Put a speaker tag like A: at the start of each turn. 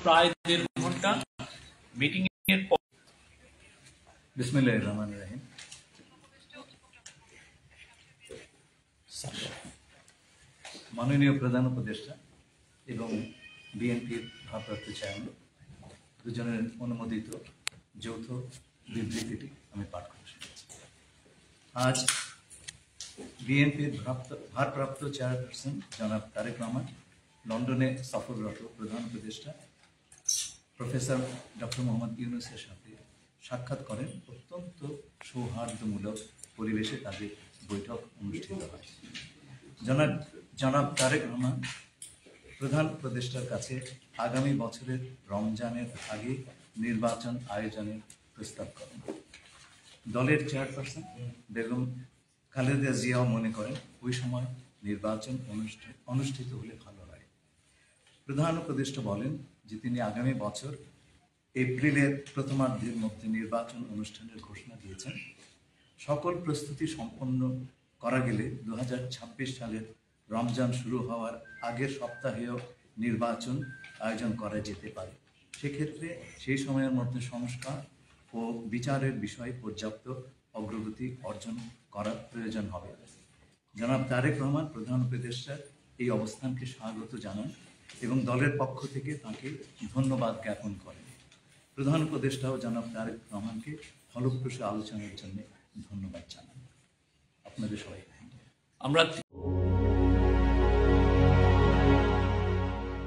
A: প্রায় ১.৫ ঘন্টা মিটিং এর পর
B: বিসমিল্লাহির রহমানির রহিম। মাননীয় প্রধান উপদেষ্টা এবং বিএনপির ভারপ্রাপ্ত চেয়ারম্যান দুজনের অনুমোদিত যৌথ বিবৃতিটি আমি পাঠ করছি। আজ বিএনপির ভারপ্রাপ্ত চেয়ারপারসন জনাব তারেক রহমান লন্ডনে সফররত প্রধান উপদেষ্টা প্রফেসর ডক্টর মোহাম্মদ ইউনূসের সাথে সাক্ষাৎ করেন। অত্যন্ত সৌহার্দ্যমূলক পরিবেশে তাদের বৈঠক অনুষ্ঠিত হয়। জনাব তারেক রহমান প্রধান উপদেষ্টার কাছে আগামী বছরের রমজানের আগে নির্বাচন আয়োজনের প্রস্তাব করেন। দলের চেয়ারপারসন বেগম খালেদা জিয়াও মনে করেন ওই সময় নির্বাচন অনুষ্ঠিত হলে ভালো হয়। প্রধান উপদেষ্টা বলেন যে তিনি আগামী বছর এপ্রিলের প্রথমার্ধের মধ্যে নির্বাচন অনুষ্ঠানের ঘোষণা দিয়েছেন। সকল প্রস্তুতি সম্পন্ন করা গেলে 2026 সালের রমজান শুরু হওয়ার আগের সপ্তাহেও নির্বাচন আয়োজন করা যেতে পারে। সেক্ষেত্রে সেই সময়ের মধ্যে সংস্কার ও বিচারের বিষয়ে পর্যাপ্ত অগ্রগতি অর্জন করার প্রয়োজন হবে। জনাব তারেক রহমান প্রধান উপদেষ্টার এই অবস্থানকে স্বাগত জানান এবং দলের পক্ষ থেকে তাকে ধন্যবাদ জ্ঞাপন করেন। প্রধান উপদেষ্টাও জনাব তারেক রহমানকে ফলপ্রসূ আলোচনার জন্য ধন্যবাদ জানান। আপনাদের সবাই
A: আমরা